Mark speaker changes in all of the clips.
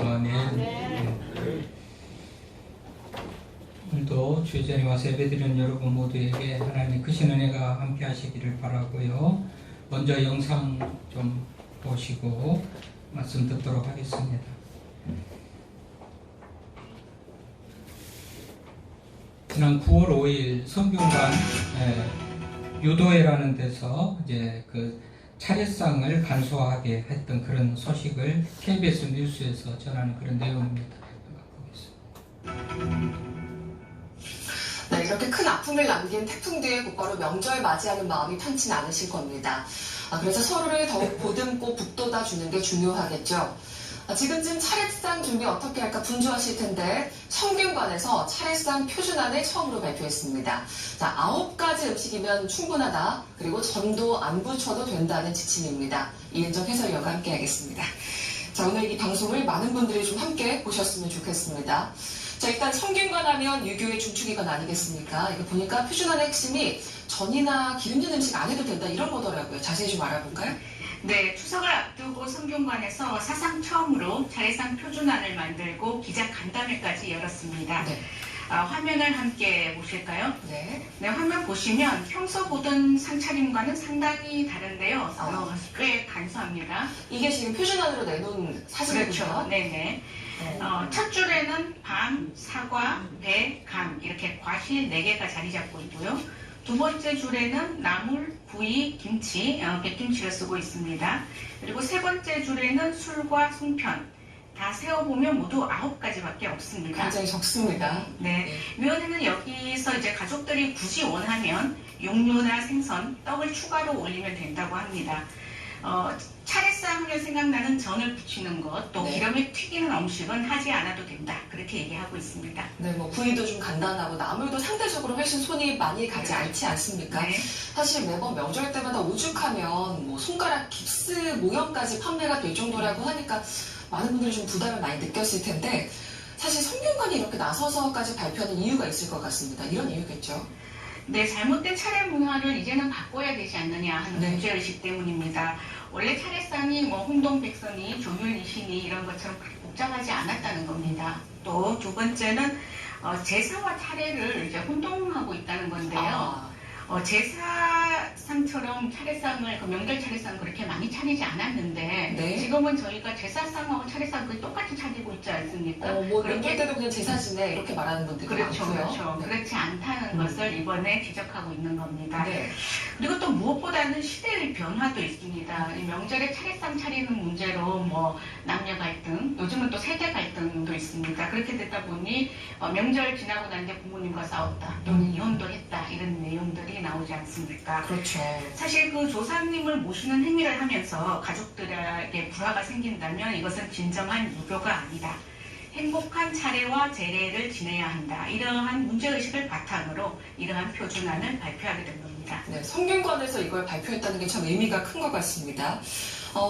Speaker 1: 아멘. 네. 오늘도 주의 자리에 와서 예배드리는 여러분 모두에게 하나님 크신 은혜가 함께 하시기를 바라고요. 먼저 영상 좀 보시고 말씀 듣도록 하겠습니다. 지난 9월 5일 성균관 유도회라는 데서 이제 그 차례상을 간소하게 했던 그런 소식을 KBS 뉴스에서 전하는 그런 내용입니다.
Speaker 2: 네, 이렇게 큰 아픔을 남긴 태풍 뒤에 곧바로 명절 맞이하는 마음이 편치 않으실 겁니다. 그래서 서로를 더욱 보듬고 북돋아 주는 게 중요하겠죠. 지금쯤 차례상 준비 어떻게 할까 분주하실 텐데 성균관에서 차례상 표준안을 처음으로 발표했습니다. 자, 9가지 음식이면 충분하다. 그리고 전도 안 부쳐도 된다는 지침입니다. 이은정 해설위원과 함께 하겠습니다. 자, 오늘 이 방송을 많은 분들이 좀 함께 보셨으면 좋겠습니다. 자, 일단 성균관 하면 유교의 중추기관 아니겠습니까? 이거 보니까 표준안의 핵심이 전이나 기름진 음식 안 해도 된다 이런 거더라고요. 자세히 좀 알아볼까요?
Speaker 3: 네, 추석을 앞두고 성균관에서 사상 처음으로 차례상 표준안을 만들고 기자 간담회까지 열었습니다.
Speaker 2: 네.
Speaker 3: 화면을 함께 보실까요?
Speaker 2: 네.
Speaker 3: 네, 화면 보시면 평소 보던 상차림과는 상당히 다른데요. 꽤 간소합니다.
Speaker 2: 이게 지금 표준안으로 내놓은 사진이죠?
Speaker 3: 그렇죠. 네네. 첫 줄에는 밤, 사과, 배, 감 이렇게 과실 4개가 자리 잡고 있고요. 두 번째 줄에는 나물, 구이, 김치, 백김치를 쓰고 있습니다. 그리고 세 번째 줄에는 술과 송편 다 세어보면 모두 9가지밖에 없습니다.
Speaker 2: 굉장히 적습니다.
Speaker 3: 네. 위원회는 여기서 이제 가족들이 굳이 원하면 육류나 생선, 떡을 추가로 올리면 된다고 합니다. 차례상 하면 생각나는 전을 부치는 것, 또
Speaker 2: 네.
Speaker 3: 기름에 튀기는 음식은 하지 않아도 된다. 그렇게 얘기하고 있습니다.
Speaker 2: 네, 뭐 구이도 좀 간단하고 나물도 상대적으로 훨씬 손이 많이 가지 않지 않습니까?
Speaker 3: 네.
Speaker 2: 사실 매번 명절 때마다 오죽하면 뭐 손가락 깁스 모형까지 판매가 될 정도라고 하니까 많은 분들이 좀 부담을 많이 느꼈을 텐데 사실 성균관이 이렇게 나서서까지 발표하는 이유가 있을 것 같습니다. 이런 이유겠죠?
Speaker 3: 네, 잘못된 차례 문화를 이제는 바꿔야 되지 않느냐 하는
Speaker 2: 네.
Speaker 3: 문제의식 때문입니다. 원래 차례상이 뭐 홍동백선이, 조율이신이 이런 것처럼 복잡하지 않았다는 겁니다. 또 두 번째는 제사와 차례를 이제 혼동하고 있다는 건데요. 제사상처럼 차례상을, 명절 차례상 그렇게 많이 차리지 않았는데
Speaker 2: 네.
Speaker 3: 지금은 저희가 제사상하고 차례상 거의 똑같이 차리고 있지 않습니까?
Speaker 2: 뭐 명절 때도 그냥 제사지네 이렇게 말하는 분들도
Speaker 3: 그렇죠,
Speaker 2: 많고요.
Speaker 3: 그렇죠.
Speaker 2: 네.
Speaker 3: 그렇지 않다는 것을 이번에 지적하고 있는 겁니다.
Speaker 2: 네.
Speaker 3: 그리고 또 무엇보다는 시대의 변화도 있습니다. 이 명절에 차례상 차리는 문제로 뭐 남녀 갈등, 요즘은 또 세대 갈등도 있습니다. 그렇게 되다 보니 명절 지나고 난 뒤에 부모님과 싸웠다, 또는 이혼도 했다 이런 내용들이 나오지 않습니까?
Speaker 2: 그렇죠.
Speaker 3: 사실 그 조상님을 모시는 행위를 하면서 가족들에게 불화가 생긴다면 이것은 진정한 유교가 아니다. 행복한 차례와 제례를 지내야 한다. 이러한 문제의식을 바탕으로 이러한 표준안을 발표하게 된 겁니다.
Speaker 2: 네, 성균관에서 이걸 발표했다는 게 참 의미가 큰 것 같습니다.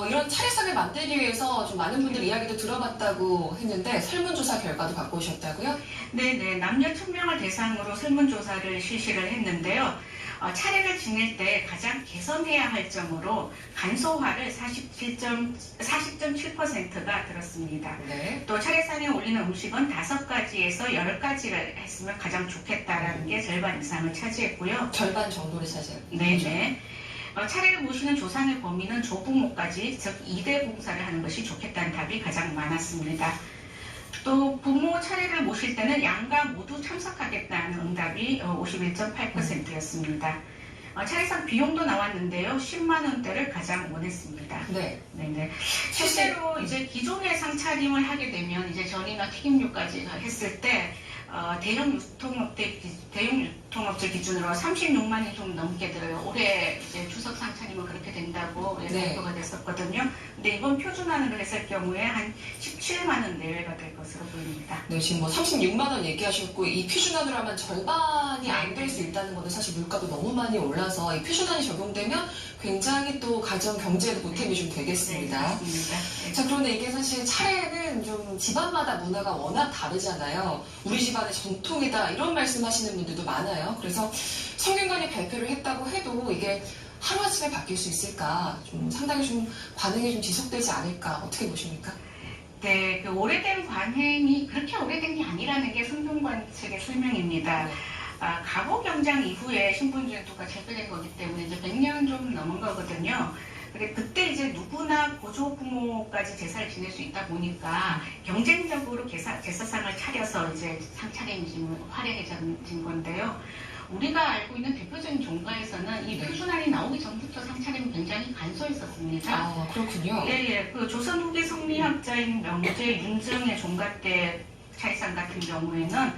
Speaker 2: 이런 차례상을 만들기 위해서 좀 많은 분들 이야기도 들어봤다고 했는데 설문조사 결과도 갖고 오셨다고요?
Speaker 3: 네네, 남녀 1000명을 대상으로 설문조사를 실시를 했는데요. 차례를 지낼 때 가장 개선해야 할 점으로 간소화를 40.7%가 들었습니다.
Speaker 2: 네.
Speaker 3: 또 차례상에 올리는 음식은 5가지에서 10가지를 했으면 가장 좋겠다라는 게 절반 이상을 차지했고요.
Speaker 2: 절반 정도를 차지했죠.
Speaker 3: 네네. 차례를 모시는 조상의 범위는 조부모까지, 즉 2대 봉사를 하는 것이 좋겠다는 답이 가장 많았습니다. 또 부모 차례를 모실 때는 양가 모두 참석하겠다는 응답이 51.8%였습니다. 차례상 비용도 나왔는데요. 10만 원대를 가장 원했습니다.
Speaker 2: 네.
Speaker 3: 네네. 실제로 이제 기존의 상차림을 하게 되면 이제 전이나 튀김류까지 했을 때 대형 유통업체 기준으로 36만이 좀 넘게 들어요. 올해 이제 추석 상차림은 그렇게 된다고 발표가 됐었거든요. 근데 이번 표준안으로 했을 경우에 한 17만 원 내외가 될 것으로 보입니다.
Speaker 2: 네, 지금 뭐 36만 원 얘기하셨고 이 표준안으로 하면 절반이 안 될 수 있다는 건데 사실 물가도 너무 많이 올라서 이 표준안이 적용되면 굉장히 또 가정 경제에도 보탬이 좀 되겠습니다.
Speaker 3: 네, 맞습니다. 네.
Speaker 2: 자, 그런데 이게 사실 차례는 좀 집안마다 문화가 워낙 다르잖아요. 우리 집안의 전통이다 이런 말씀하시는 분들도 많아요. 그래서 성균관이 발표를 했다고 해도 이게 하루아침에 바뀔 수 있을까? 좀 상당히 좀 반응이 좀 지속되지 않을까? 어떻게 보십니까?
Speaker 3: 네, 그 오래된 관행이 그렇게 오래된 게 아니라는 게 성균관 측의 설명입니다. 가보경장 이후에 신분제도가 제도된 거기 때문에 이제 100년 좀 넘은 거거든요. 근데 그때 이제 누구나 고조 부모까지 제사를 지낼 수 있다 보니까 경쟁적으로 제사상을 차려서 이제 상차림이 좀 화려해진 건데요. 우리가 알고 있는 대표적인 종가에서는 이 표준안이 나오기 전부터 상차림이 굉장히 간소했었습니다.
Speaker 2: 아, 그렇군요.
Speaker 3: 예. 그 조선 후기 성리학자인 명제 윤정의 종가 때 차례상 같은 경우에는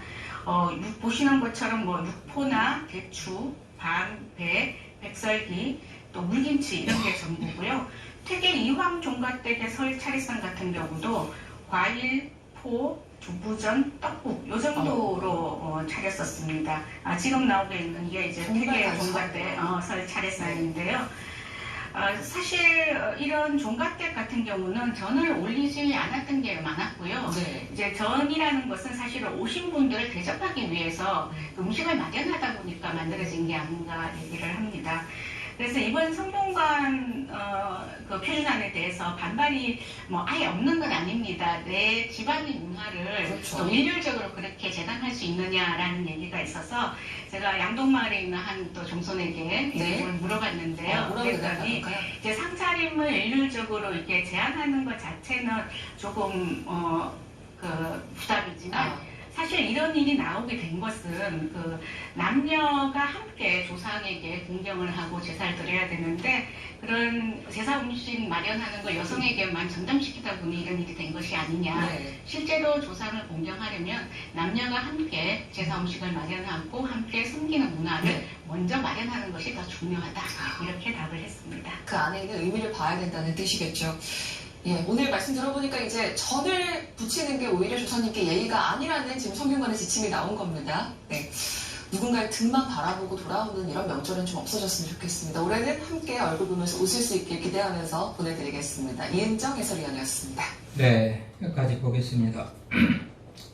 Speaker 3: 보시는 것처럼 뭐 육포나 대추, 밤, 배, 백설기, 또 물김치 이런 게 전부고요. 퇴계 이황 종가댁의 설 차례상 같은 경우도 과일, 포, 두부전, 떡국 요 정도로 차렸었습니다. 지금 나오고 있는 게 이제 퇴계 종가댁 설 차례상인데요. 사실 이런 종가댁 같은 경우는 전을 올리지 않았던 게 많았고요.
Speaker 2: 네.
Speaker 3: 이제 전이라는 것은 사실 오신 분들을 대접하기 위해서 음식을 마련하다 보니까 만들어진 게 아닌가 얘기를 합니다. 그래서 이번 성균관 그 표준안에 대해서 반발이 뭐 아예 없는 건 아닙니다. 내 집안의 문화를
Speaker 2: 그렇죠.
Speaker 3: 또 일률적으로 그렇게 재단할 수 있느냐라는 얘기가 있어서 제가 양동마을에 있는 한 또 종손에게
Speaker 2: 네.
Speaker 3: 이걸 물어봤는데요.
Speaker 2: 뭐라고
Speaker 3: 그랬더니
Speaker 2: 대답할까요?
Speaker 3: 이제 상차림을 일률적으로 이렇게 제한하는 것 자체는 조금 부담이지만. 사실 이런 일이 나오게 된 것은 그 남녀가 함께 조상에게 공경을 하고 제사를 드려야 되는데 그런 제사 음식 마련하는 거 여성에게만 전담시키다 보니 이런 일이 된 것이 아니냐.
Speaker 2: 네.
Speaker 3: 실제로 조상을 공경하려면 남녀가 함께 제사 음식을 마련하고 함께 섬기는 문화를
Speaker 2: 네.
Speaker 3: 먼저 마련하는 것이 더 중요하다. 이렇게 답을 했습니다.
Speaker 2: 그 안에 있는 의미를 봐야 된다는 뜻이겠죠. 예, 오늘 말씀 들어보니까 이제 전을 붙이는 게 오히려 조선님께 예의가 아니라는 지금 성균관의 지침이 나온 겁니다. 네. 누군가의 등만 바라보고 돌아오는 이런 명절은 좀 없어졌으면 좋겠습니다. 올해는 함께 얼굴 보면서 웃을 수 있길 기대하면서 보내드리겠습니다. 이은정 해설위원이었습니다.
Speaker 1: 네, 여기까지 보겠습니다.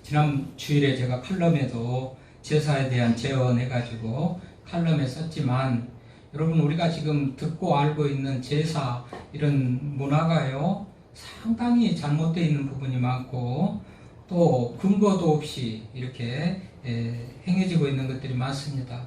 Speaker 1: 지난 주일에 제가 칼럼에도 제사에 대한 재언해가지고 칼럼에 썼지만 여러분 우리가 지금 듣고 알고 있는 제사 이런 문화가요 상당히 잘못되어 있는 부분이 많고 또 근거도 없이 이렇게 행해지고 있는 것들이 많습니다.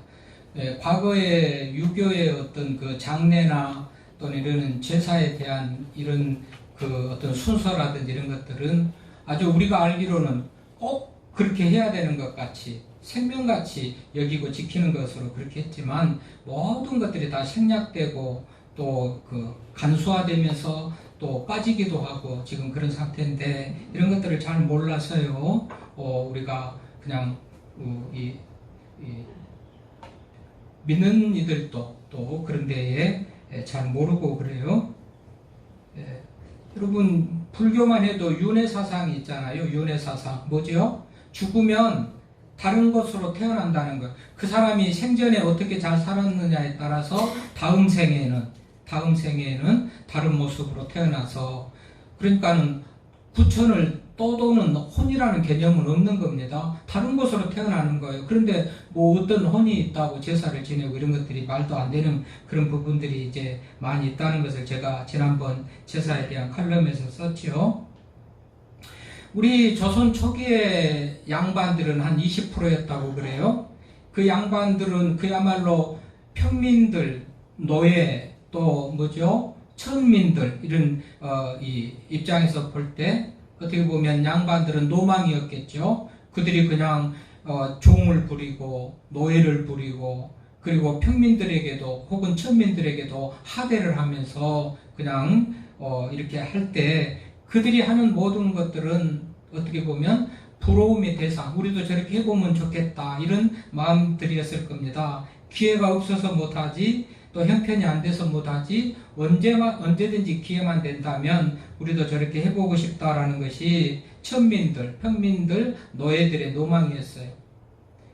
Speaker 1: 과거에 유교의 어떤 그 장례나 또는 이런 제사에 대한 이런 그 어떤 순서라든지 이런 것들은 아주 우리가 알기로는 꼭 그렇게 해야 되는 것 같이 생명같이 여기고 지키는 것으로 그렇게 했지만 모든 것들이 다 생략되고 또 그 간소화되면서 또 빠지기도 하고 지금 그런 상태인데 이런 것들을 잘 몰라서요 우리가 그냥 믿는 이들도 또 그런 데에 잘 모르고 그래요. 여러분 불교만 해도 윤회사상이 있잖아요. 윤회사상 뭐죠? 죽으면 다른 것으로 태어난다는 것. 그 사람이 생전에 어떻게 잘 살았느냐에 따라서 다음 생에는 다른 모습으로 태어나서 그러니까는 부천을 떠도는 혼이라는 개념은 없는 겁니다. 다른 곳으로 태어나는 거예요. 그런데 뭐 어떤 혼이 있다고 제사를 지내고 이런 것들이 말도 안 되는 그런 부분들이 이제 많이 있다는 것을 제가 지난번 제사에 대한 칼럼에서 썼지요. 우리 조선 초기의 양반들은 한 20%였다고 그래요. 그 양반들은 그야말로 평민들, 노예, 또 뭐죠? 천민들 이런 이 입장에서 볼 때 어떻게 보면 양반들은 노망이었겠죠. 그들이 그냥 종을 부리고 노예를 부리고 그리고 평민들에게도 혹은 천민들에게도 하대를 하면서 그냥 이렇게 할 때 그들이 하는 모든 것들은 어떻게 보면 부러움의 대상, 우리도 저렇게 해보면 좋겠다 이런 마음들이었을 겁니다. 기회가 없어서 못하지 또 형편이 안 돼서 못하지 언제든지 기회만 된다면 우리도 저렇게 해보고 싶다라는 것이 천민들, 평민들, 노예들의 노망이었어요.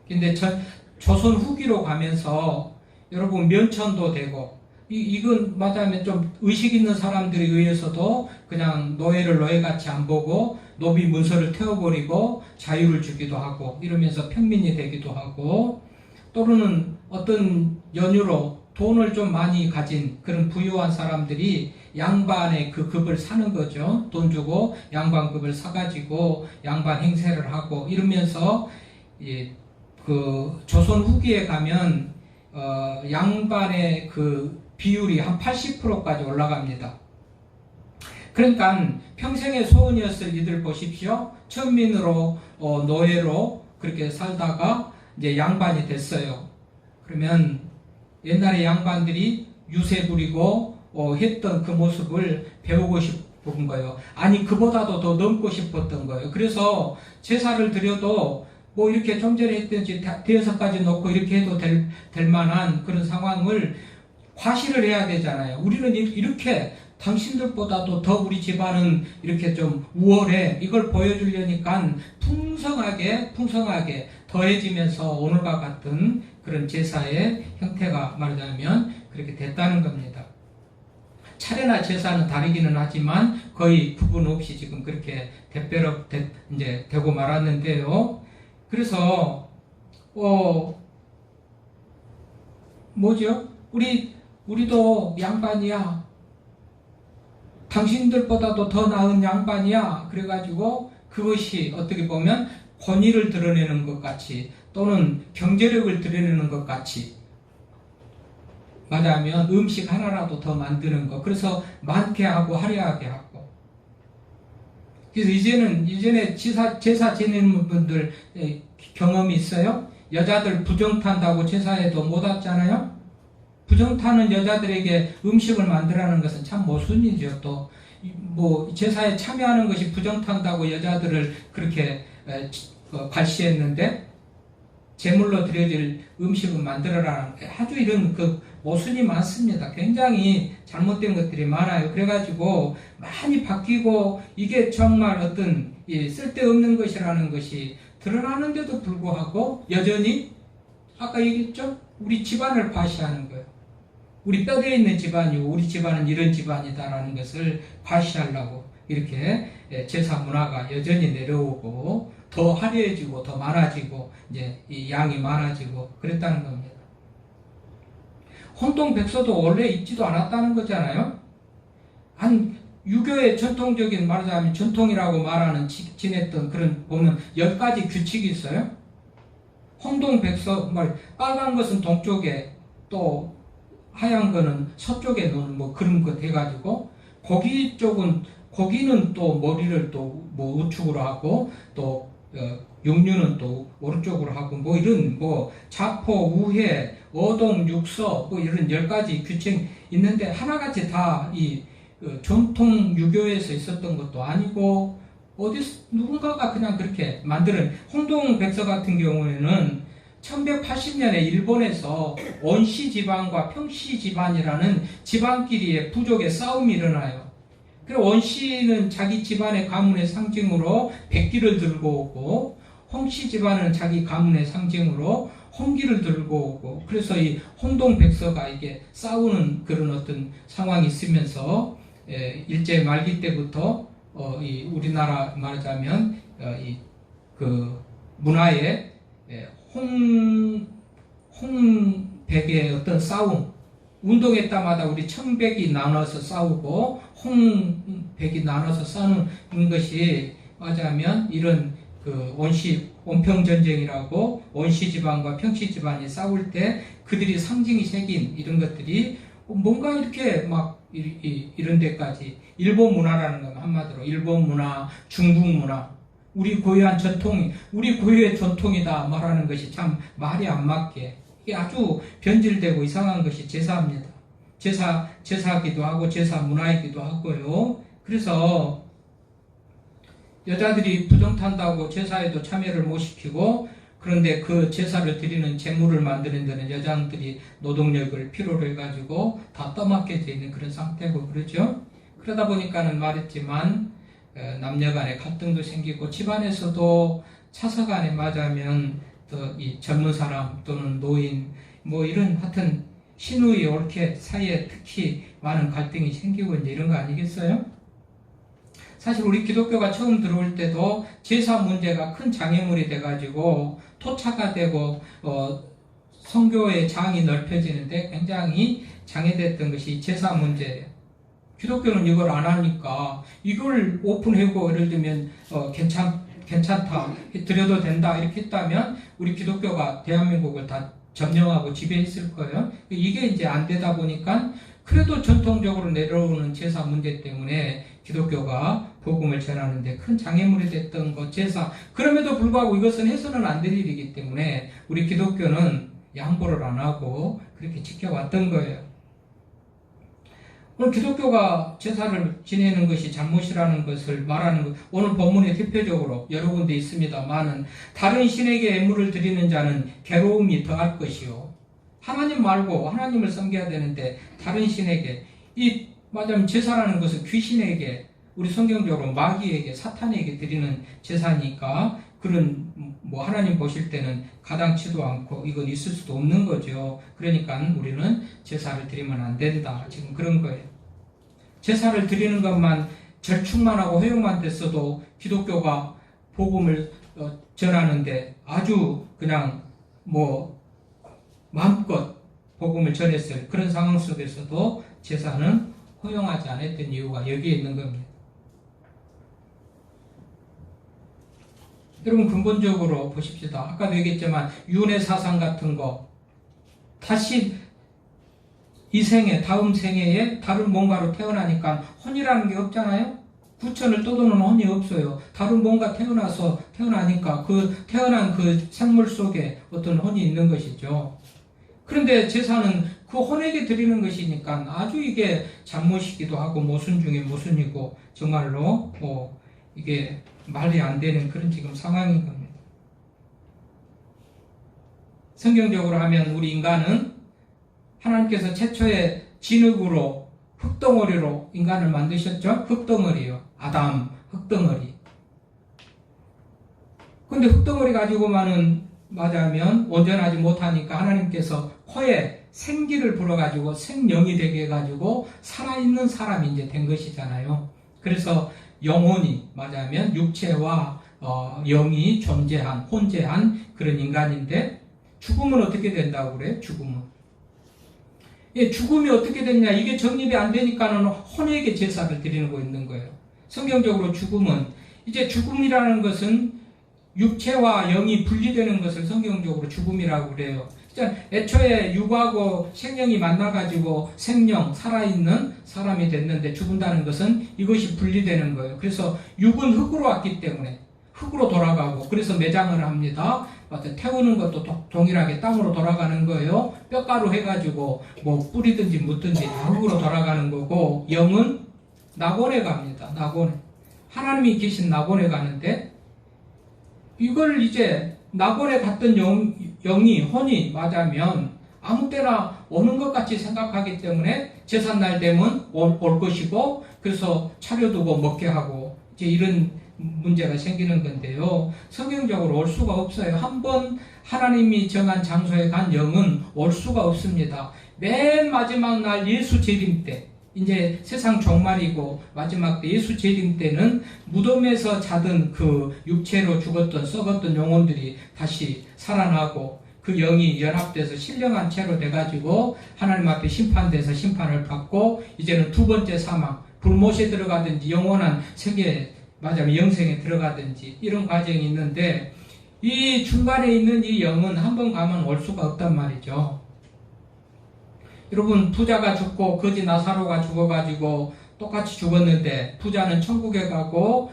Speaker 1: 근데 조선 후기로 가면서 여러분 면천도 되고 이건 맞아면 좀 의식 있는 사람들에 의해서도 그냥 노예를 노예같이 안 보고 노비 문서를 태워버리고 자유를 주기도 하고 이러면서 평민이 되기도 하고 또는 어떤 연유로 돈을 좀 많이 가진 그런 부유한 사람들이 양반의 그 급을 사는 거죠. 돈 주고 양반급을 사가지고 양반 행세를 하고 이러면서 그 조선 후기에 가면 양반의 그 비율이 한 80%까지 올라갑니다. 그러니까 평생의 소원이었을 이들 보십시오. 천민으로 노예로 그렇게 살다가 이제 양반이 됐어요. 그러면 옛날에 양반들이 유세 부리고 했던 그 모습을 배우고 싶은 거예요. 아니 그보다도 더 넘고 싶었던 거예요. 그래서 제사를 드려도 뭐 이렇게 좀 전에 했든지 대여섯까지 놓고 이렇게 해도 될 만한 그런 상황을 과시를 해야 되잖아요. 우리는 이렇게 당신들보다도 더 우리 집안은 이렇게 좀 우월해. 이걸 보여주려니까 풍성하게 더해지면서 오늘과 같은 그런 제사의 형태가 말하자면 그렇게 됐다는 겁니다. 차례나 제사는 다르기는 하지만 거의 구분 없이 지금 그렇게 대표로 이제 되고 말았는데요. 그래서 뭐죠? 우리도 양반이야. 당신들보다도 더 나은 양반이야. 그래가지고 그것이 어떻게 보면 권위를 드러내는 것 같이 또는 경제력을 드러내는 것 같이 말하면 음식 하나라도 더 만드는 거. 그래서 많게 하고 화려하게 하고. 그래서 이전에 제사 지내는 분들 경험이 있어요? 여자들 부정 탄다고 제사에도 못 왔잖아요? 부정 타는 여자들에게 음식을 만들라는 것은 참 모순이죠. 또 뭐 제사에 참여하는 것이 부정 탄다고 여자들을 그렇게 갈시했는데 제물로 드려질 음식을 만들어라는 아주 이런 그 모순이 많습니다. 굉장히 잘못된 것들이 많아요. 그래가지고 많이 바뀌고 이게 정말 어떤 쓸데없는 것이라는 것이 드러나는데도 불구하고 여전히 아까 얘기했죠? 우리 집안을 과시하는 거예요. 우리 뼈대에 있는 집안이고 우리 집안은 이런 집안이다라는 것을 과시하려고 이렇게 제사 문화가 여전히 내려오고 더 화려해지고 더 많아지고 이제 이 양이 많아지고 그랬다는 겁니다. 혼동백서도 원래 있지도 않았다는 거잖아요. 한 유교의 전통적인 말하자면 전통이라고 말하는 지냈던 그런 보면 10가지 규칙이 있어요. 혼동백서 빨간 것은 동쪽에 또 하얀 거는 서쪽에 놓은 뭐 그런 것 해가지고 고기는 또 머리를 또 뭐 우측으로 하고 또 육류는 또 오른쪽으로 하고 뭐 이런 뭐 자포, 우회, 어동, 육서 뭐 이런 10가지 규칙 있는데 하나같이 다 이 전통 유교에서 있었던 것도 아니고 누군가가 그냥 그렇게 만드는 홍동백서 같은 경우에는 1180년에 일본에서 원시 지방과 평시 지방이라는 지방끼리의 부족의 싸움이 일어나요. 그리고 원시는 자기 집안의 가문의 상징으로 백기를 들고 오고 홍씨 집안은 자기 가문의 상징으로 홍기를 들고 오고 그래서 이 홍동백서가 이게 싸우는 그런 어떤 상황이 있으면서 일제 말기 때부터 이 우리나라 말하자면 그 문화에 홍백의 어떤 싸움, 운동회 때마다 우리 청백이 나눠서 싸우고 홍백이 나눠서 싸우는 것이 말하자면 이런 그 원평전쟁이라고 원시 지방과 평시 지방이 싸울 때 그들이 상징이 새긴 이런 것들이 뭔가 이렇게 막 이런 데까지 일본 문화라는 건 한마디로 일본 문화, 중국 문화 우리 고유한 전통이, 우리 고유의 전통이다 말하는 것이 참 말이 안 맞게 이게 아주 변질되고 이상한 것이 제사입니다. 제사기도 하고 제사 문화이기도 하고요. 그래서 여자들이 부정탄다고 제사에도 참여를 못 시키고 그런데 그 제사를 드리는 제물을 만드는 데는 여자들이 노동력을 필요로 해가지고 다 떠맡게 돼 있는 그런 상태고 그러죠. 그러다 보니까는 말했지만 남녀 간의 갈등도 생기고 집안에서도 차서간에 맞으면 또 이 젊은 사람 또는 노인 뭐 이런 하여튼 신우이 옳게 사이에 특히 많은 갈등이 생기고 이제 이런 거 아니겠어요? 사실 우리 기독교가 처음 들어올 때도 제사 문제가 큰 장애물이 돼가지고 토착화 되고 성교의 장이 넓혀지는데 굉장히 장애됐던 것이 제사 문제예요. 기독교는 이걸 안 하니까 이걸 오픈하고 예를 들면 괜찮다, 드려도 된다 이렇게 했다면 우리 기독교가 대한민국을 다 점령하고 지배했을 거예요. 이게 이제 안 되다 보니까 그래도 전통적으로 내려오는 제사 문제 때문에 기독교가 복음을 전하는데 큰 장애물이 됐던 것 제사. 그럼에도 불구하고 이것은 해서는 안 될 일이기 때문에 우리 기독교는 양보를 안 하고 그렇게 지켜왔던 거예요. 오늘 기독교가 제사를 지내는 것이 잘못이라는 것을 말하는 것, 오늘 본문에 대표적으로 여러 군데 있습니다만은 다른 신에게 예물을 드리는 자는 괴로움이 더할 것이요. 하나님 말고 하나님을 섬겨야 되는데 다른 신에게 맞으면 제사라는 것은 귀신에게 우리 성경적으로 마귀에게 사탄에게 드리는 제사니까 그런 하나님 보실 때는 가당치도 않고 이건 있을 수도 없는 거죠. 그러니까 우리는 제사를 드리면 안 된다. 지금 그런 거예요. 제사를 드리는 것만 절충만 하고 허용만 됐어도 기독교가 복음을 전하는데 아주 그냥 마음껏 복음을 전했을 그런 상황 속에서도 제사는 허용하지 않았던 이유가 여기에 있는 겁니다. 여러분 근본적으로 보십시다. 아까도 얘기했지만 윤회 사상 같은 거 다시 이 생에 다음 생애에 다른 뭔가로 태어나니까 혼이라는 게 없잖아요. 구천을 떠도는 혼이 없어요. 다른 뭔가 태어나니까 그 태어난 그 생물 속에 어떤 혼이 있는 것이죠. 그런데 제사는 그 혼에게 드리는 것이니까 아주 이게 잘못이기도 하고 모순 중에 모순이고 정말로 이게 말이 안 되는 그런 지금 상황인 겁니다. 성경적으로 하면 우리 인간은 하나님께서 최초의 진흙으로 흙덩어리로 인간을 만드셨죠? 흙덩어리요. 아담 흙덩어리. 근데 흙덩어리 가지고만은 맞으면 온전하지 못하니까 하나님께서 코에 생기를 불어가지고 생명이 되게 해가지고 살아있는 사람이 이제 된 것이잖아요. 그래서 영혼이 맞으면 육체와 영이 존재한 혼재한 그런 인간인데 죽음은 어떻게 된다고 그래요? 죽음이 어떻게 됐냐? 이게 정립이 안 되니까는 혼에게 제사를 드리고 있는 거예요. 성경적으로 죽음이라는 것은 육체와 영이 분리되는 것을 성경적으로 죽음이라고 그래요. 애초에 육하고 생명이 만나가지고 생명, 살아있는 사람이 됐는데 죽는다는 것은 이것이 분리되는 거예요. 그래서 육은 흙으로 왔기 때문에 흙으로 돌아가고 그래서 매장을 합니다. 태우는 것도 동일하게 땅으로 돌아가는 거예요. 뼈가루 해가지고 뿌리든지 묻든지 다 흙으로 돌아가는 거고 영은 낙원에 갑니다. 낙원에. 하나님이 계신 낙원에 가는데 이걸 이제 낙원에 갔던 영이 혼이 맞으면 아무 때나 오는 것 같이 생각하기 때문에 제삿날 되면 올 것이고 그래서 차려두고 먹게 하고 이제 이런 문제가 생기는 건데요. 성경적으로 올 수가 없어요. 한번 하나님이 정한 장소에 간 영은 올 수가 없습니다. 맨 마지막 날 예수 재림 때 이제 세상 종말이고 마지막 때 예수 재림 때는 무덤에서 자던 그 육체로 죽었던 썩었던 영혼들이 다시 살아나고 그 영이 연합돼서 신령한 채로 돼가지고 하나님 앞에 심판돼서 심판을 받고 이제는 두 번째 사망 불못에 들어가든지 영원한 세계 맞아요. 영생에 들어가든지 이런 과정이 있는데 이 중간에 있는 이 영은 한번 가면 올 수가 없단 말이죠. 여러분 부자가 죽고 거지 나사로가 죽어가지고 똑같이 죽었는데 부자는 천국에 가고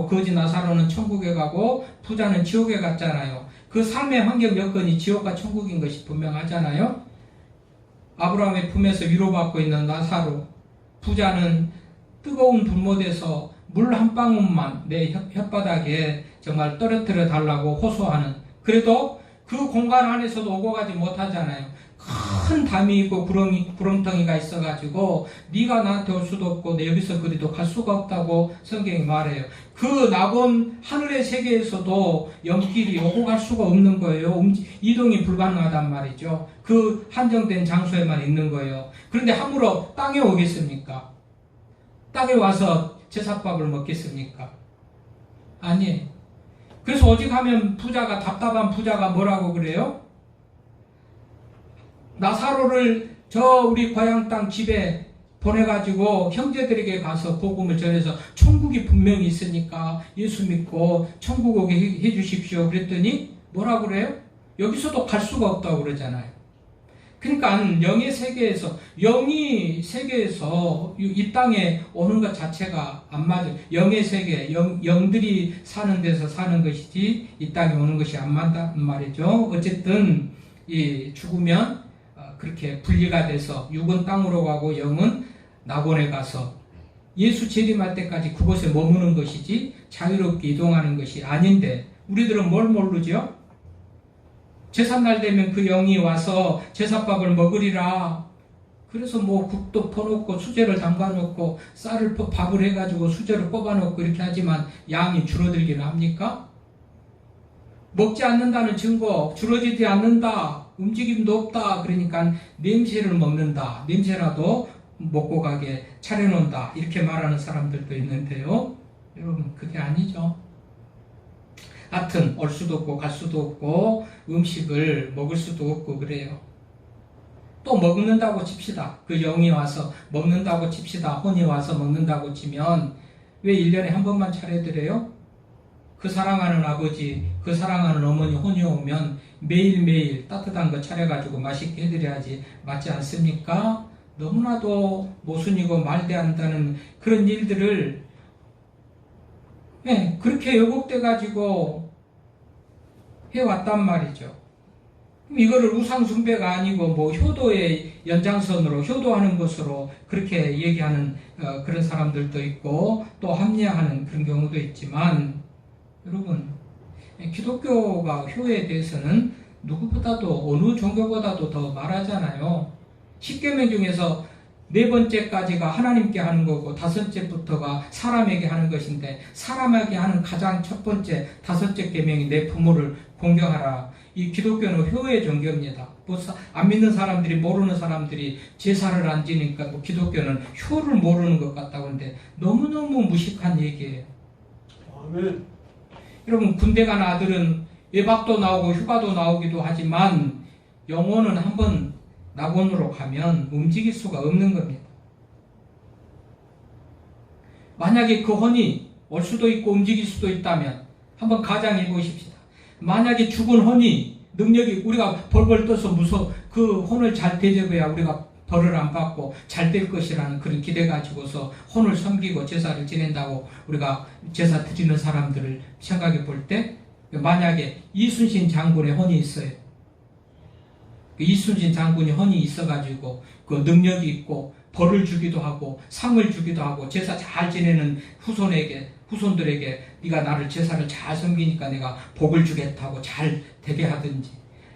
Speaker 1: 거지 나사로는 천국에 가고 부자는 지옥에 갔잖아요. 그 삶의 환경 여건이 지옥과 천국인 것이 분명하잖아요. 아브라함의 품에서 위로받고 있는 나사로, 부자는 뜨거운 불못에서 물 한 방울만 내 혓바닥에 정말 떨어뜨려 달라고 호소하는, 그래도 그 공간 안에서도 오고 가지 못하잖아요. 큰 담이 있고 구렁텅이가 있어가지고 네가 나한테 올 수도 없고 내 여기서 그리도 갈 수가 없다고 성경이 말해요. 그 낙원 하늘의 세계에서도 영길이 오고 갈 수가 없는 거예요. 이동이 불가능하단 말이죠. 그 한정된 장소에만 있는 거예요. 그런데 함부로 땅에 오겠습니까? 땅에 와서 제사밥을 먹겠습니까? 아니에요. 그래서 오직 하면 답답한 부자가 뭐라고 그래요? 나사로를 저 우리 고향 땅 집에 보내가지고 형제들에게 가서 복음을 전해서 천국이 분명히 있으니까 예수 믿고 천국 오게 해주십시오. 그랬더니 뭐라고 그래요? 여기서도 갈 수가 없다고 그러잖아요. 그러니까 영의 세계에서 이 땅에 오는 것 자체가 안 맞아요. 영의 세계, 영들이 사는 데서 사는 것이지 이 땅에 오는 것이 안 맞단 말이죠. 어쨌든 이 죽으면 그렇게 분리가 돼서 육은 땅으로 가고 영은 낙원에 가서 예수 재림할 때까지 그곳에 머무는 것이지 자유롭게 이동하는 것이 아닌데 우리들은 뭘 모르죠? 제삿날 되면 그 영이 와서 제사밥을 먹으리라. 그래서 뭐 국도 퍼놓고 수제를 담가놓고 쌀을 밥을 해가지고 수제를 뽑아놓고 이렇게 하지만 양이 줄어들기는 합니까? 먹지 않는다는 증거, 줄어들지 않는다, 움직임도 없다. 그러니까 냄새를 먹는다. 냄새라도 먹고 가게 차려놓는다. 이렇게 말하는 사람들도 있는데요. 여러분 그게 아니죠. 하여튼 올 수도 없고 갈 수도 없고 음식을 먹을 수도 없고 그래요. 또 먹는다고 칩시다. 그 영이 와서 먹는다고 칩시다. 혼이 와서 먹는다고 치면 왜 1년에 한 번만 차려드려요? 그 사랑하는 아버지, 그 사랑하는 어머니 혼이 오면 매일매일 따뜻한 거 차려가지고 맛있게 해드려야지 맞지 않습니까? 너무나도 모순이고 말도 안 되는 그런 일들을 그렇게 요곡돼가지고 해왔단 말이죠. 이거를 우상숭배가 아니고 뭐 효도의 연장선으로 효도하는 것으로 그렇게 얘기하는 그런 사람들도 있고 또 합리화하는 그런 경우도 있지만 여러분 기독교가 효에 대해서는 누구보다도 어느 종교보다도 더 말하잖아요. 10계명 중에서 4번째까지가 하나님께 하는 거고 5번째부터가 사람에게 하는 것인데 사람에게 하는 가장 첫 번째 5째 계명이 내 부모를 공경하라. 이 기독교는 효의 종교입니다. 뭐 안 믿는 사람들이 모르는 사람들이 제사를 안 지니까 뭐 기독교는 효를 모르는 것 같다고 하는데 너무너무 무식한 얘기예요.
Speaker 4: 아멘.
Speaker 1: 여러분 군대 간 아들은 외박도 나오고 휴가도 나오기도 하지만 영혼은 한번 낙원으로 가면 움직일 수가 없는 겁니다. 만약에 그 혼이 올 수도 있고 움직일 수도 있다면 한번 가정해 보십시다. 만약에 죽은 혼이 능력이 우리가 벌벌 떠서 그 혼을 잘 대접해야 우리가 벌을 안 받고 잘 될 것이라는 그런 기대 가지고서 혼을 섬기고 제사를 지낸다고 우리가 제사 드리는 사람들을 생각해 볼 때 만약에 이순신 장군의 혼이 있어요. 이순신 장군이 혼이 있어가지고 그 능력이 있고 벌을 주기도 하고 상을 주기도 하고 제사 잘 지내는 후손들에게 네가 나를 제사를 잘 섬기니까 내가 복을 주겠다고 잘 되게 하든지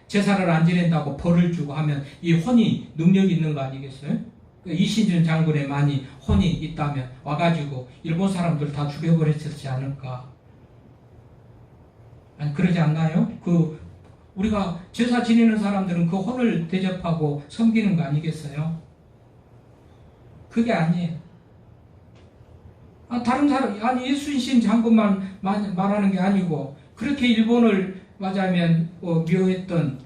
Speaker 1: 제사를 안 지낸다고 벌을 주고 하면 이 혼이 능력이 있는 거 아니겠어요? 이순신 장군에 만이 혼이 있다면 와가지고 일본 사람들 다 죽여버렸지 않을까? 아니 그러지 않나요? 우리가 제사 지내는 사람들은 그 혼을 대접하고 섬기는 거 아니겠어요? 그게 아니에요. 다른 사람, 이순신 장군만 말하는 게 아니고, 그렇게 일본을 맞아면 미워했던,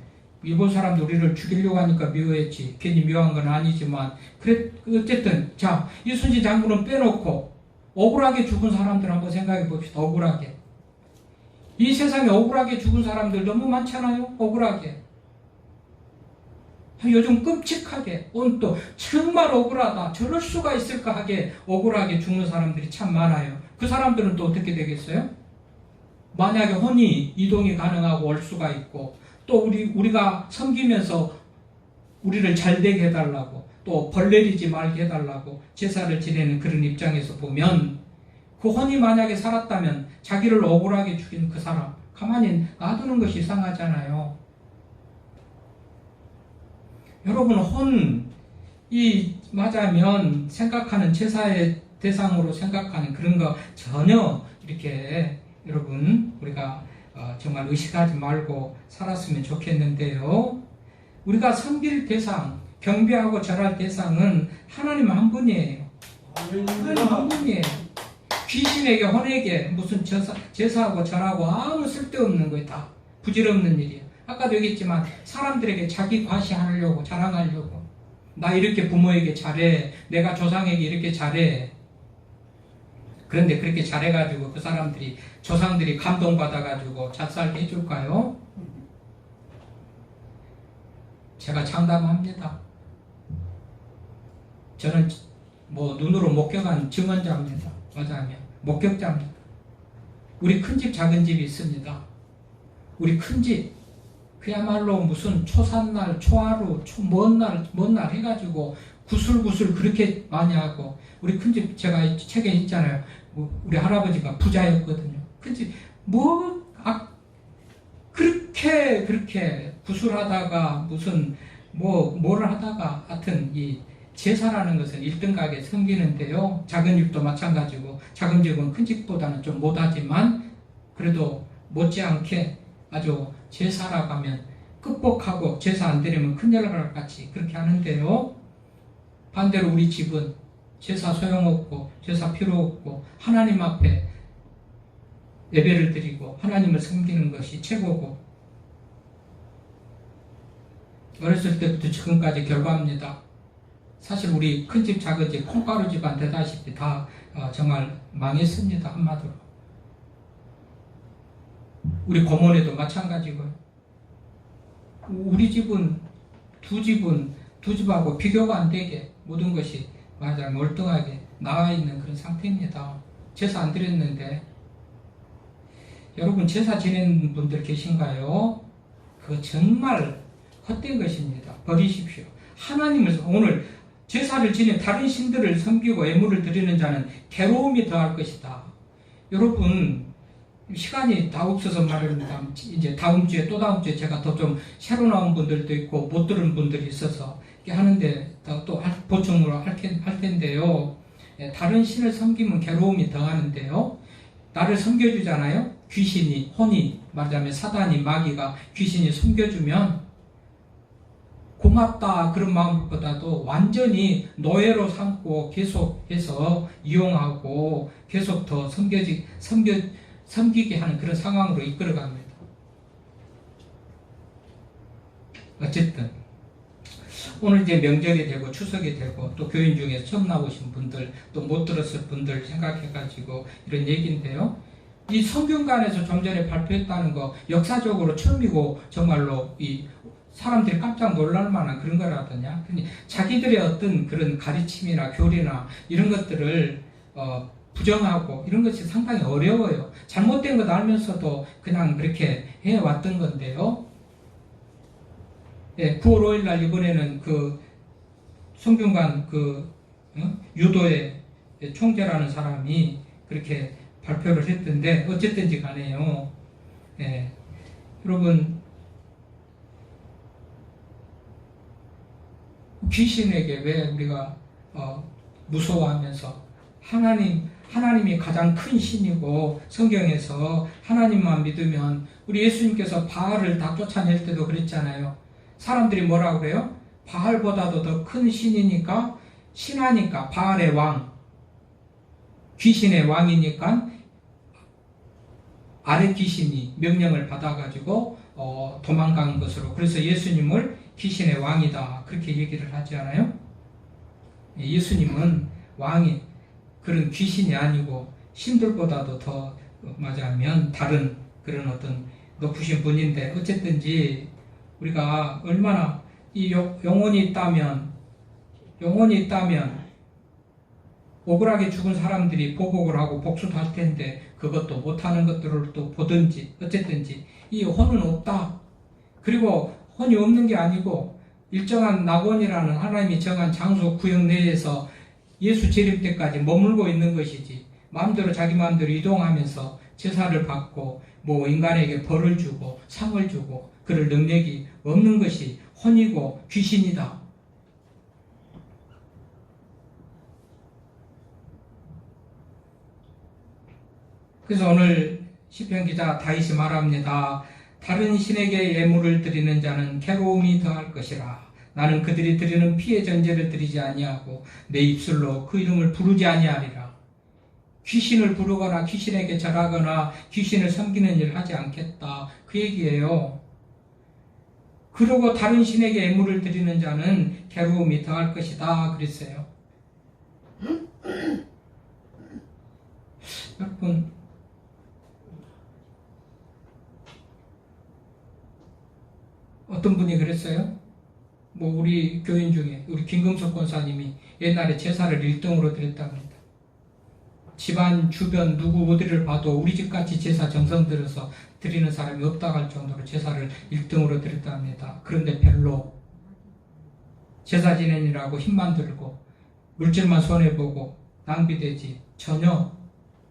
Speaker 1: 일본 사람들 우리를 죽이려고 하니까 미워했지. 괜히 미워한 건 아니지만, 어쨌든, 자, 이순신 장군은 빼놓고, 억울하게 죽은 사람들 한번 생각해 봅시다. 억울하게. 이 세상에 억울하게 죽은 사람들 너무 많잖아요. 억울하게. 요즘 끔찍하게 또 정말 억울하다. 저럴 수가 있을까 하게 억울하게 죽는 사람들이 참 많아요. 그 사람들은 또 어떻게 되겠어요? 만약에 혼이 이동이 가능하고 올 수가 있고 또 우리가 섬기면서 우리를 잘되게 해달라고 또 벌 내리지 말게 해달라고 제사를 지내는 그런 입장에서 보면 그 혼이 만약에 살았다면 자기를 억울하게 죽인 그 사람 가만히 놔두는 것이 이상하잖아요. 여러분 혼이 맞으면 생각하는 제사의 대상으로 생각하는 그런 거 전혀 이렇게 여러분 우리가 정말 의식하지 말고 살았으면 좋겠는데요. 우리가 섬길 대상, 경배하고 절할 대상은 하나님 한 분이에요. 하나님 한 분이에요. 귀신에게 혼에게 무슨 제사하고 절하고 아무 쓸데없는 거예요. 다 부질없는 일이에요. 아까도 얘기했지만 사람들에게 자기 과시하려고 자랑하려고 나 이렇게 부모에게 잘해. 내가 조상에게 이렇게 잘해. 그런데 그렇게 잘해가지고 그 사람들이, 조상들이 감동받아가지고 잘 살게 해줄까요? 제가 장담합니다. 저는 뭐 눈으로 목격한 증언자입니다. 맞아요. 목격자입니다. 우리 큰 집 작은 집이 있습니다. 우리 큰 집 그야말로 무슨 초산날 초하루 먼 날 해가지고 구슬구슬 그렇게 많이 하고, 우리 큰 집 제가 책에 있잖아요. 우리 할아버지가 부자였거든요. 큰 집 그렇게 구슬하다가 무슨 뭐를 하다가 하여튼 이 제사라는 것은 1등 가게 섬기는데요. 작은 집도 마찬가지고, 작은 집은 큰 집보다는 좀 못하지만 그래도 못지않게 아주 제사라고 하면 끝복하고 제사 안 드리면 큰일 날 같이 그렇게 하는데요. 반대로 우리 집은 제사 소용없고 제사 필요 없고 하나님 앞에 예배를 드리고 하나님을 섬기는 것이 최고고, 어렸을 때부터 지금까지 결과입니다. 사실 우리 큰집 작은집 콩가루 집안 되다시피 다 정말 망했습니다. 한마디로. 우리 고모네도 마찬가지고요. 우리 집은 두 집하고 비교가 안 되게 모든 것이 맞아요. 멀뚱하게 나와 있는 그런 상태입니다. 제사 안 드렸는데. 여러분 제사 지내는 분들 계신가요? 그거 정말 헛된 것입니다. 버리십시오. 하나님을 오늘 제사를 지내 다른 신들을 섬기고 예물을 드리는 자는 괴로움이 더할 것이다. 여러분 시간이 다 없어서 말입니다. 이제 다음 주에 또 다음 주에 제가 더 좀 새로 나온 분들도 있고 못 들은 분들이 있어서 하는데 또 보충으로 할 텐데요. 다른 신을 섬기면 괴로움이 더하는데요. 나를 섬겨주잖아요. 귀신이, 혼이, 말하자면 사단이, 마귀가 귀신이 섬겨주면 고맙다 그런 마음보다도 완전히 노예로 삼고 계속해서 이용하고 계속 더 섬기게 하는 그런 상황으로 이끌어갑니다. 어쨌든 오늘 이제 명절이 되고 추석이 되고 또 교인 중에 처음 나오신 분들 또 못 들었을 분들 생각해가지고 이런 얘기인데요. 이 성균관에서 좀 전에 발표했다는 거 역사적으로 처음이고 정말로 이 사람들이 깜짝 놀랄 만한 그런 거라더냐. 자기들의 어떤 그런 가르침이나 교리나 이런 것들을 부정하고 이런 것이 상당히 어려워요. 잘못된 것 알면서도 그냥 그렇게 해왔던 건데요. 9월 5일 날 이번에는 그 성균관 유도의 총재라는 사람이 그렇게 발표를 했던데 어쨌든지 간에요. 여러분 귀신에게 왜 우리가 무서워하면서 하나님이 가장 큰 신이고 성경에서 하나님만 믿으면 우리 예수님께서 바알을 다 쫓아낼 때도 그랬잖아요. 사람들이 뭐라고 그래요? 바알보다도 더 큰 신이니까 신하니까 바알의 왕 귀신의 왕이니까 아래 귀신이 명령을 받아가지고 도망간 것으로 그래서 예수님을 귀신의 왕이다 그렇게 얘기를 하지 않아요? 예수님은 왕이 그런 귀신이 아니고 신들보다도 더 맞아면 다른 그런 어떤 높으신 분인데 어쨌든지 우리가 얼마나 이 영혼이 있다면 억울하게 죽은 사람들이 보복을 하고 복수도 할 텐데 그것도 못하는 것들을 또 보든지 어쨌든지 이 혼은 없다. 그리고 혼이 없는 게 아니고 일정한 낙원이라는 하나님이 정한 장소 구역 내에서 예수 재림 때까지 머물고 있는 것이지 마음대로 자기 마음대로 이동하면서 제사를 받고 뭐 인간에게 벌을 주고 상을 주고 그럴 능력이 없는 것이 혼이고 귀신이다. 그래서 오늘 시편 기자 다윗이 말합니다. 다른 신에게 예물을 드리는 자는 괴로움이 더할 것이라. 나는 그들이 드리는 피의 전제를 드리지 아니하고 내 입술로 그 이름을 부르지 아니하리라. 귀신을 부르거나 귀신에게 절하거나 귀신을 섬기는 일을 하지 않겠다. 그 얘기예요. 그리고 다른 신에게 애물을 드리는 자는 괴로움이 더할 것이다 그랬어요. 여러분, 어떤 분이 그랬어요? 뭐 우리 교인 중에 우리 김금석 권사님이 옛날에 제사를 1등으로 드렸다고 합니다. 집안 주변 누구 어디를 봐도 우리 집같이 제사 정성 들여서 드리는 사람이 없다고 할 정도로 제사를 1등으로 드렸다고 합니다. 그런데 별로 제사 지내느라고 힘만 들고 물질만 손해보고 낭비되지 전혀.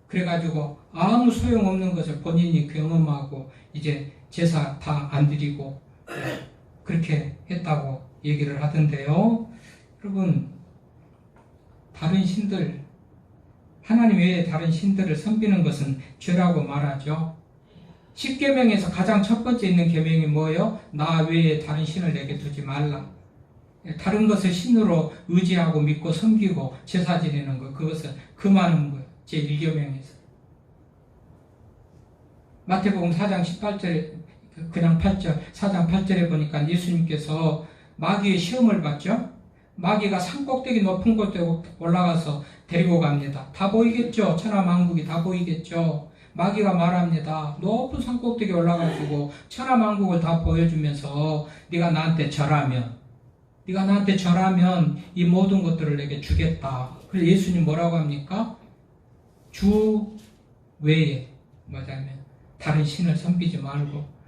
Speaker 1: 그래가지고 아무 소용없는 것을 본인이 경험하고 이제 제사 다 안 드리고 그렇게 했다고 얘기를 하던데요. 여러분, 다른 신들, 하나님 외에 다른 신들을 섬기는 것은 죄라고 말하죠. 10계명에서 가장 첫 번째 있는 계명이 뭐예요? 나 외에 다른 신을 내게 두지 말라. 다른 것을 신으로 의지하고 믿고 섬기고 제사 지내는 것, 그것을 금하는 거예요. 제1계명에서. 마태복음 4장 18절에 그냥 8절, 4장 8절에 보니까 예수님께서 마귀의 시험을 받죠. 마귀가 산꼭대기 높은 곳에 올라가서 데리고 갑니다. 다 보이겠죠? 천하만국이 다 보이겠죠? 마귀가 말합니다. 높은 산꼭대기 올라가지고 천하만국을 다 보여주면서 네가 나한테 절하면 이 모든 것들을 내게 주겠다. 그래서 예수님 뭐라고 합니까? 주 외에 뭐냐면 다른 신을 섬기지 말고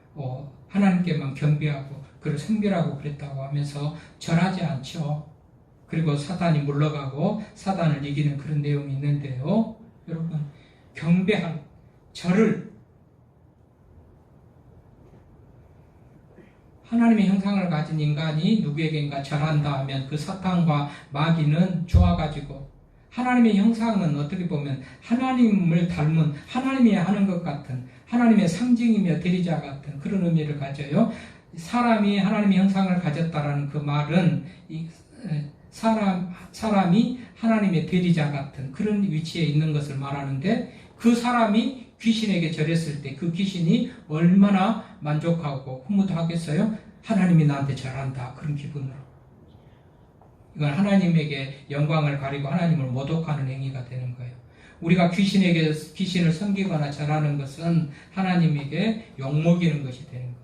Speaker 1: 하나님께만 경배하고 그를 섬기라고 그랬다고 하면서 절하지 않죠. 그리고 사단이 물러가고 사단을 이기는 그런 내용이 있는데요. 여러분, 경배할 절을 하나님의 형상을 가진 인간이 누구에게인가 절한다 하면 그 사탄과 마귀는 좋아가지고 하나님의 형상은 어떻게 보면 하나님을 닮은 하나님이 하는 것 같은 하나님의 상징이며 대리자 같은 그런 의미를 가져요. 사람이 하나님의 형상을 가졌다라는 그 말은 사람이 하나님의 대리자 같은 그런 위치에 있는 것을 말하는데 그 사람이 귀신에게 절했을 때 그 귀신이 얼마나 만족하고 흐뭇하겠어요? 하나님이 나한테 절한다. 그런 기분으로. 이건 하나님에게 영광을 가리고 하나님을 모독하는 행위가 되는 거예요. 우리가 귀신을 섬기거나 절하는 것은 하나님에게 욕먹이는 것이 되는 거예요.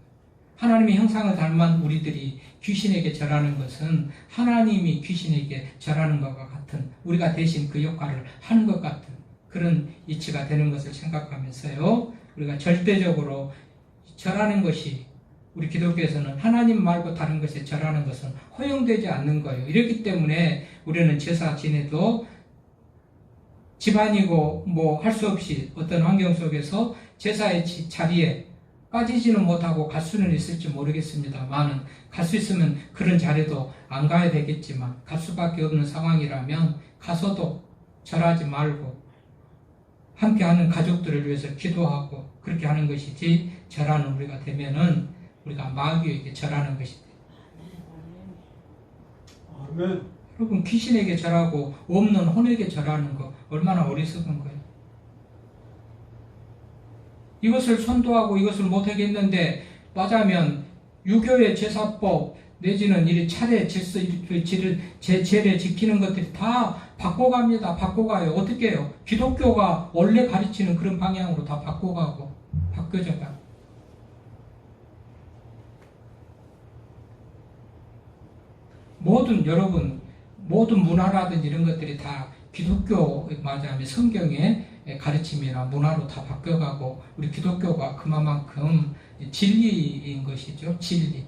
Speaker 1: 하나님의 형상을 닮은 우리들이 귀신에게 절하는 것은 하나님이 귀신에게 절하는 것과 같은 우리가 대신 그 역할을 하는 것 같은 그런 이치가 되는 것을 생각하면서요. 우리가 절대적으로 절하는 것이 우리 기독교에서는 하나님 말고 다른 것에 절하는 것은 허용되지 않는 거예요. 이렇기 때문에 우리는 제사 지내도 집안이고 뭐 할 수 없이 어떤 환경 속에서 제사의 자리에 빠지지는 못하고 갈 수는 있을지 모르겠습니다만 갈 수 있으면 그런 자리도 안 가야 되겠지만 갈 수밖에 없는 상황이라면 가서도 절하지 말고 함께하는 가족들을 위해서 기도하고 그렇게 하는 것이지 절하는 우리가 되면은 우리가 마귀에게 절하는 것이 돼요.
Speaker 4: 아멘.
Speaker 1: 여러분, 귀신에게 절하고 없는 혼에게 절하는 거 얼마나 어리석은 거예요. 이것을 선도하고 이것을 못하겠는데 맞으면 유교의 제사법 내지는 이 차례 질서 제례 지키는 것들이 다 바꿔갑니다. 바꿔가요. 어떻게 해요? 기독교가 원래 가르치는 그런 방향으로 다 바꿔가고 바뀌어져가요. 모든 문화라든지 이런 것들이 다 기독교 맞아면 성경의 가르침이나 문화로 다 바뀌어가고 우리 기독교가 그만큼 진리인 것이죠. 진리.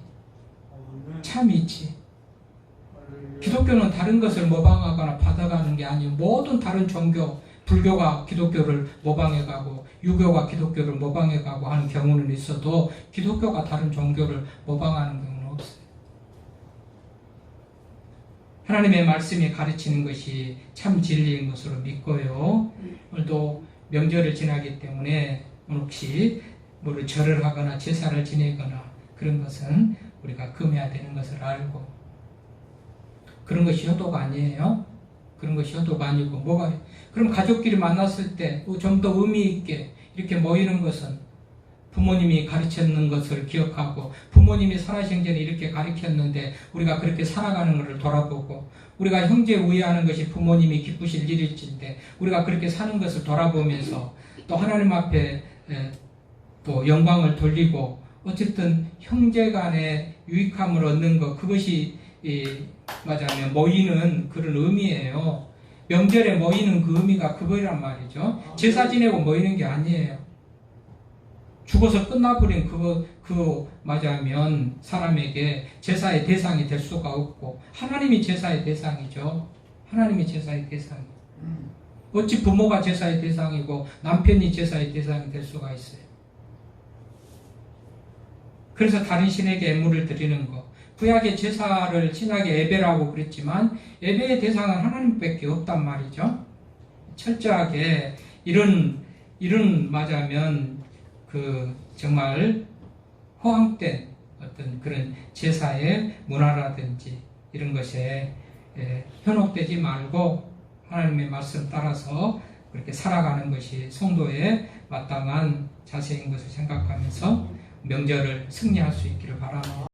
Speaker 1: 참이치. 기독교는 다른 것을 모방하거나 받아가는 게 아니고 모든 다른 종교, 불교가 기독교를 모방해가고 유교가 기독교를 모방해가고 하는 경우는 있어도 기독교가 다른 종교를 모방하는 경우는 없어요. 하나님의 말씀이 가르치는 것이 참 진리인 것으로 믿고요. 오늘도 명절을 지나기 때문에 혹시 뭐를 절을 하거나 제사를 지내거나 그런 것은 우리가 금해야 되는 것을 알고 그런 것이 효도가 아니에요. 그런 것이 효도가 아니고 그럼 가족끼리 만났을 때 좀 더 의미 있게 이렇게 모이는 것은 부모님이 가르쳤는 것을 기억하고 부모님이 살아생전에 이렇게 가르쳤는데 우리가 그렇게 살아가는 것을 돌아보고 우리가 형제 우애하는 것이 부모님이 기쁘실 일일진데 우리가 그렇게 사는 것을 돌아보면서 또 하나님 앞에 또 영광을 돌리고 어쨌든 형제 간의 유익함을 얻는 것 그것이 맞아면 모이는 그런 의미예요. 명절에 모이는 그 의미가 그거란 말이죠. 제사 지내고 모이는 게 아니에요. 죽어서 끝나버린 그거 맞아면 사람에게 제사의 대상이 될 수가 없고 하나님이 제사의 대상이죠. 하나님이 제사의 대상이에요. 어찌 부모가 제사의 대상이고 남편이 제사의 대상이 될 수가 있어요. 그래서 다른 신에게 예물을 드리는 것. 구약의 제사를 신약의 예배라고 그랬지만 예배의 대상은 하나님밖에 없단 말이죠. 철저하게 이런 맞아면 정말 허황된 어떤 그런 제사의 문화라든지 이런 것에 현혹되지 말고 하나님의 말씀 따라서 그렇게 살아가는 것이 성도의 마땅한 자세인 것을 생각하면서 명절을 승리할 수 있기를 바랍니다.